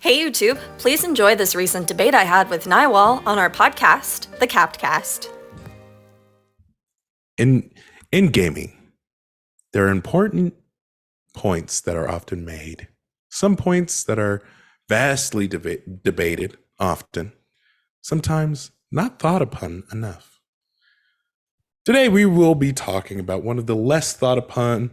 Hey YouTube, please enjoy this recent debate I had with Naiwal on our podcast, The Captcast. In gaming, there are important points that are often made. Some points that are vastly debated often, sometimes not thought upon enough. Today we will be talking about one of the less thought upon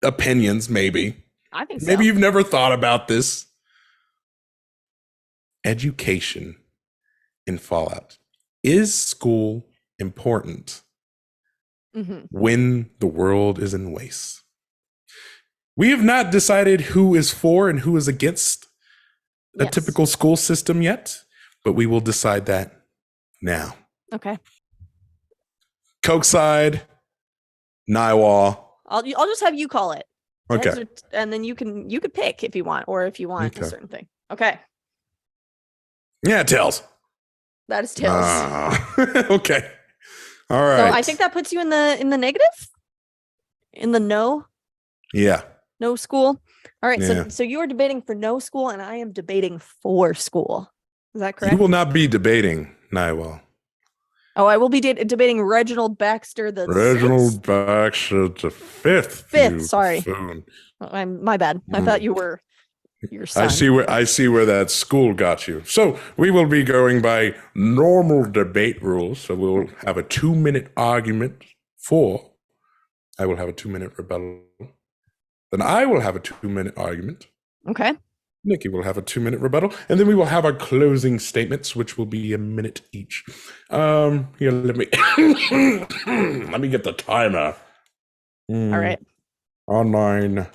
opinions, maybe. I think so. Maybe you've never thought about this. Education in Fallout. Is school important when the world is in waste? We have not decided who is for and who is against a typical school system yet, but we will decide that now. Okay. Coke side, Naiwal. I'll just have you call it. Okay. And then you could pick if you want, or if you want a certain thing. Okay. Yeah, Tails. That is Tails. Okay. All right. So I think that puts you in the negative? In the no? Yeah. No school? All right. Yeah. So you are debating for no school, and I am debating for school. Is that correct? You will not be debating Naiwal. Oh, I will be debating Reginald Baxter the Reginald Baxter the fifth. Fifth, sorry. Phone. My bad. I thought you were your son. I see where that school got you. So we will be going by normal debate rules. So we'll have a 2-minute argument I will have a 2-minute rebuttal. Then I will have a 2-minute argument. Okay. Nikki will have a 2-minute rebuttal, and then we will have our closing statements, which will be a minute each. Here, let me let me get the timer. All right. Online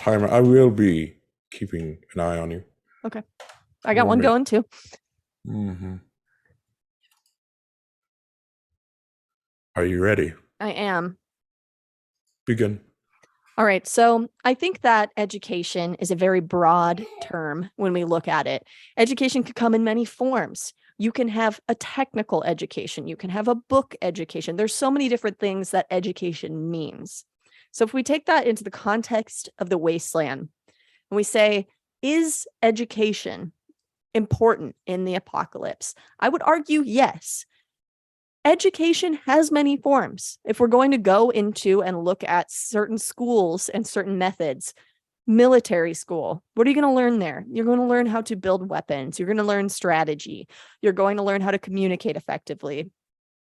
timer. I will be keeping an eye on you. Okay. I got one going too. Are you ready? I am. Begin. All right. So I think that education is a very broad term when we look at it. Education could come in many forms. You can have a technical education. You can have a book education. There's so many different things that education means. So if we take that into the context of the Wasteland, and we say, is education important in the apocalypse? I would argue yes. Education has many forms. If we're going to go into and look at certain schools and certain methods, military school, what are you going to learn there? You're going to learn how to build weapons. You're going to learn strategy. You're going to learn how to communicate effectively.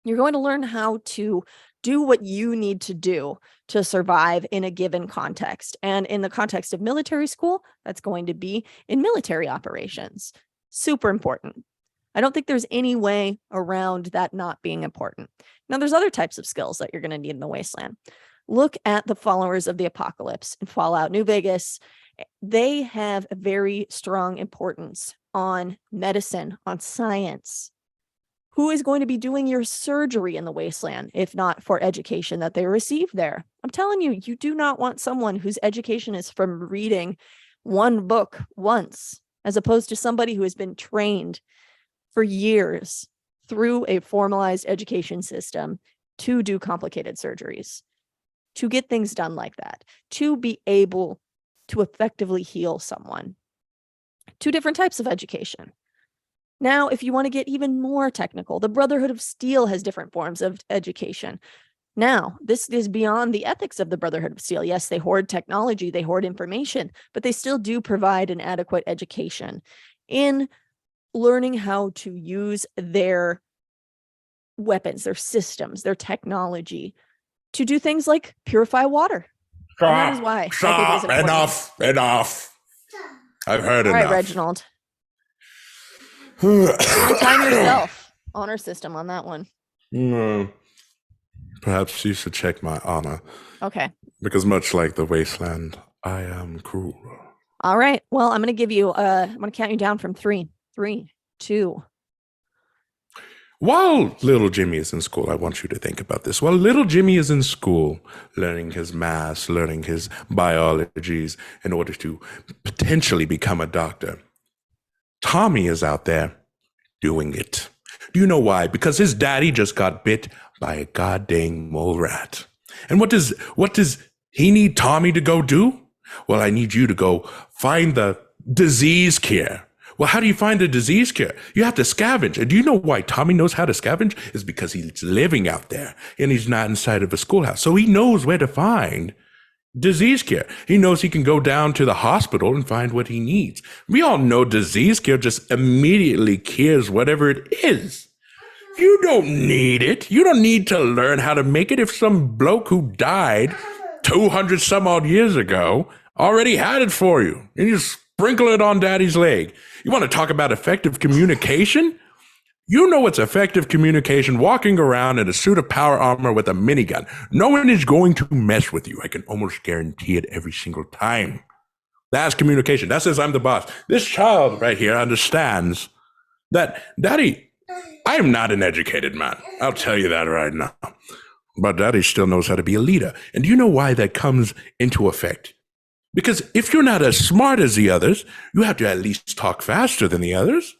You're going to learn how to do what you need to do to survive in a given context. And in the context of military school, that's going to be in military operations. Super important. I don't think there's any way around that not being important. Now, there's other types of skills that you're going to need in the Wasteland. Look at the followers of the apocalypse in Fallout New Vegas. They have a very strong importance on medicine, on science. Who is going to be doing your surgery in the Wasteland, if not for education that they receive there? I'm telling you, you do not want someone whose education is from reading one book once, as opposed to somebody who has been trained for years through a formalized education system to do complicated surgeries, to get things done like that, to be able to effectively heal someone. Two different types of education. Now, if you want to get even more technical, the Brotherhood of Steel has different forms of education. Now, this is beyond the ethics of the Brotherhood of Steel. Yes, they hoard technology, they hoard information, but they still do provide an adequate education in learning how to use their weapons, their systems, their technology to do things like purify water. And that is why I think it is important. Enough. I've heard enough. All right, Reginald. Time yourself. Honor system on that one. Perhaps you should check my honor. Okay. Because much like the Wasteland, I am cruel. All right. Well, I'm going to give you, I'm going to count you down from 3, 2. While little Jimmy is in school, I want you to think about this. While little Jimmy is in school, learning his math, learning his biologies in order to potentially become a doctor, Tommy is out there doing it. Do you know why? Because his daddy just got bit by a goddamn mole rat. And what does he need Tommy to go do? Well, I need you to go find the disease cure. Well, how do you find a disease cure? You have to scavenge. And do you know why Tommy knows how to scavenge? It's because he's living out there and he's not inside of a schoolhouse. So he knows where to find disease cure. He knows he can go down to the hospital and find what he needs. We all know disease cure just immediately cures whatever it is. You don't need it. You don't need to learn how to make it if some bloke who died 200 some odd years ago already had it for you. And you sprinkle it on daddy's leg. You want to talk about effective communication? You know it's effective communication walking around in a suit of power armor with a minigun. No one is going to mess with you. I can almost guarantee it every single time. That's communication. That says I'm the boss. This child right here understands that, Daddy, I am not an educated man. I'll tell you that right now. But Daddy still knows how to be a leader. And do you know why that comes into effect? Because if you're not as smart as the others, you have to at least talk faster than the others.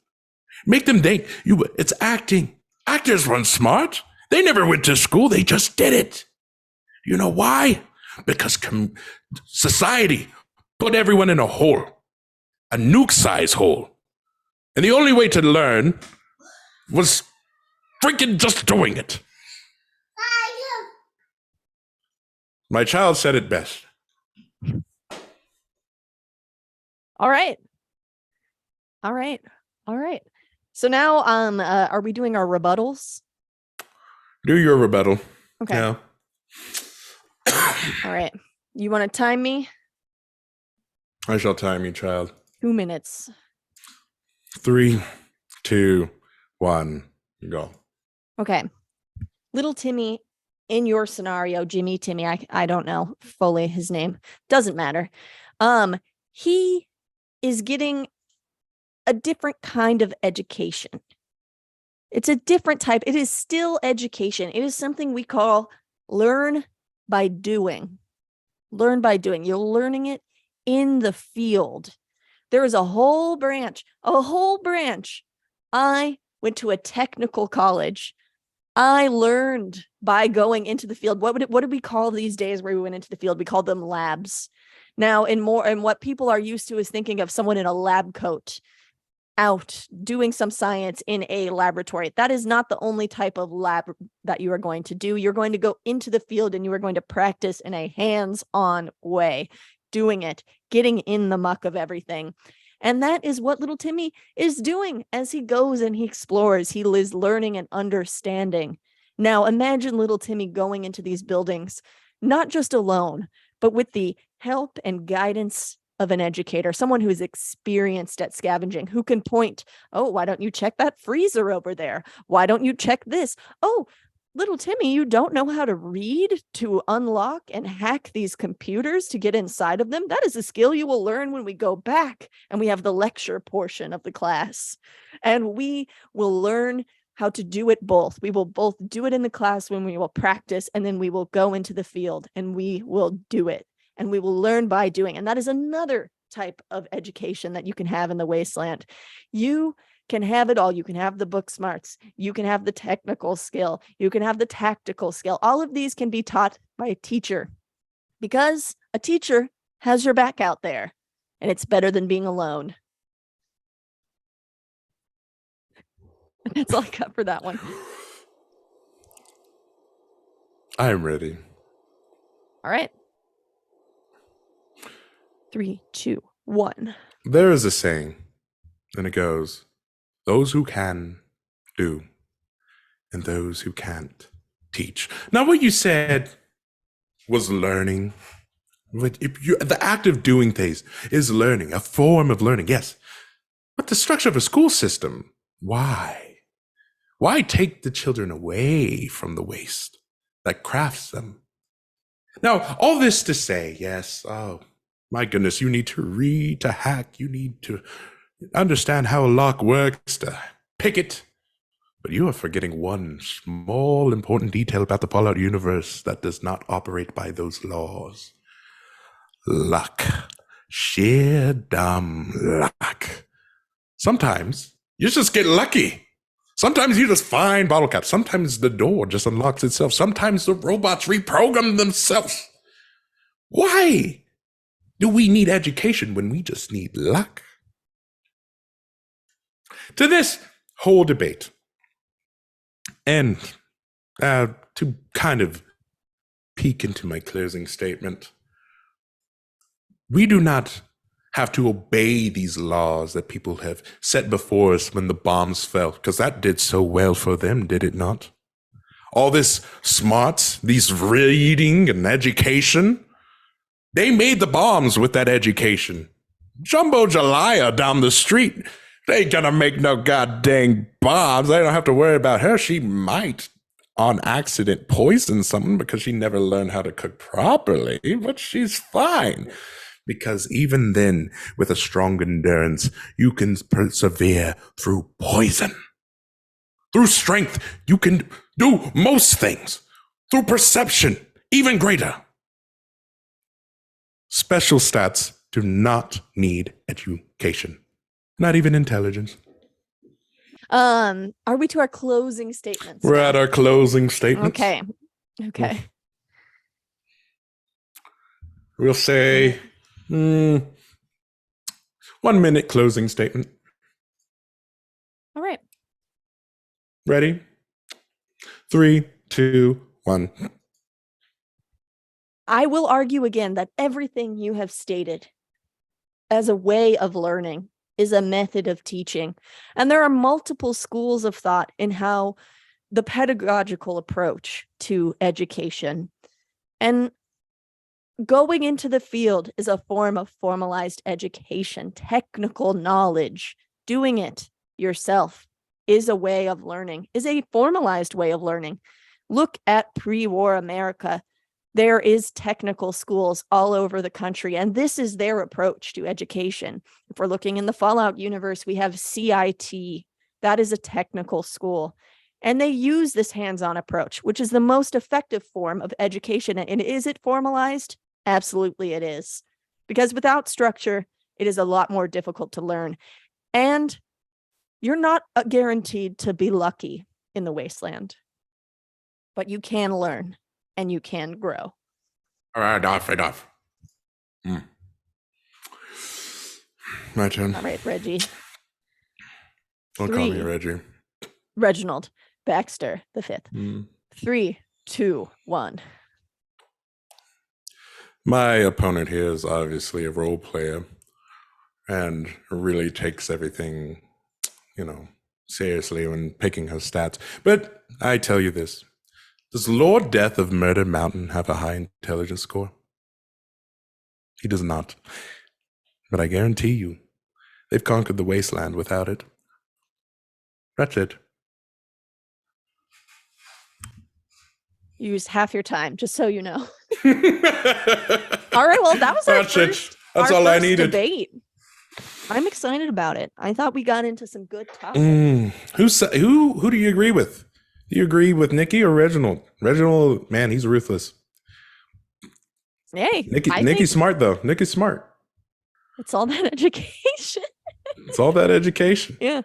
Make them think. It's acting. Actors weren't smart. They never went to school. They just did it. You know why? Because society put everyone in a hole, a nuke-size hole. And the only way to learn was freaking just doing it. My child said it best. All right. So now, are we doing our rebuttals? Do your rebuttal. Okay. Yeah. All right. You want to time me? I shall time you, child. 2 minutes. 3, 2, 1, go. Okay. Little Timmy, in your scenario, Jimmy, Timmy, I don't know fully his name. Doesn't matter. He is getting a different kind of education. It's a different type. It is still education. It is something we call learn by doing. Learn by doing. You're learning it in the field. There is a whole branch. I went to a technical college. I learned by going into the field. What did we call these days where we went into the field? We called them labs. Now, and what people are used to is thinking of someone in a lab coat out doing some science in a laboratory. That is not the only type of lab that you are going to do. You're going to go into the field and you are going to practice in a hands-on way, doing it, getting in the muck of everything. And that is what little Timmy is doing as he goes and he explores. He is learning and understanding. Now, imagine little Timmy going into these buildings, not just alone, but with the help and guidance of an educator, someone who is experienced at scavenging, who can point, oh, why don't you check that freezer over there? Why don't you check this? Oh, little Timmy, you don't know how to read to unlock and hack these computers to get inside of them? That is a skill you will learn when we go back and we have the lecture portion of the class. And we will learn how to do it both. We will both do it in the class when we will practice, and then we will go into the field and we will do it. And we will learn by doing. And that is another type of education that you can have in the Wasteland. You can have it all. You can have the book smarts. You can have the technical skill. You can have the tactical skill. All of these can be taught by a teacher because a teacher has your back out there, and it's better than being alone. That's all I got for that one. I'm ready. All right. 3, 2, 1. There is a saying, and it goes, those who can do, and those who can't teach. Now, what you said was learning. The act of doing things is learning, a form of learning, yes. But the structure of a school system, why? Why take the children away from the waste that crafts them? Now, all this to say, yes, oh, my goodness, you need to read, to hack, you need to understand how a lock works, to pick it. But you are forgetting one small important detail about the Fallout universe that does not operate by those laws. Luck. Sheer dumb luck. Sometimes you just get lucky. Sometimes you just find bottle caps. Sometimes the door just unlocks itself. Sometimes the robots reprogram themselves. Why do we need education when we just need luck? to this whole debate. And to kind of peek into my closing statement, we do not have to obey these laws that people have set before us when the bombs fell, because that did so well for them, did it not? All this smarts, these reading and education, they made the bombs with that education. Jumbo Jalaya down the street, they ain't gonna make no goddamn bombs. They don't have to worry about her. She might on accident poison someone because she never learned how to cook properly, but she's fine. Because even then, with a strong endurance, you can persevere through poison. Through strength, you can do most things. Through perception, even greater. Special stats do not need education. Not even intelligence. Are we to our closing statements? We're at our closing statements. Okay. We'll say 1 minute closing statement. All right. Ready? 3, 2, 1. I will argue again that everything you have stated as a way of learning is a method of teaching. And there are multiple schools of thought in how the pedagogical approach to education and going into the field is a form of formalized education, technical knowledge. Doing it yourself is a way of learning, is a formalized way of learning. Look at pre-war America. There is technical schools all over the country, and this is their approach to education. If we're looking in the Fallout universe, we have CIT. That is a technical school. And they use this hands-on approach, which is the most effective form of education. And is it formalized? Absolutely it is. Because without structure, it is a lot more difficult to learn. And you're not guaranteed to be lucky in the Wasteland. But you can learn and you can grow. All right, enough. My turn. All right, Reggie. Don't call me Reggie. Reginald Baxter the fifth. 3, 2, 1. My opponent here is obviously a role player and really takes everything, seriously when picking her stats. But I tell you this. Does Lord Death of Murder Mountain have a high intelligence score? He does not. But I guarantee you, they've conquered the Wasteland without it. That's it. You used half your time, just so you know. All right, well, that was our first, That's all I needed. Debate. I'm excited about it. I thought we got into some good topics. Who do you agree with? Do you agree with Nikki or Reginald? Reginald, man, he's ruthless. Hey, Nikki's smart though. Nikki's smart. It's all that education. It's all that education. Yeah.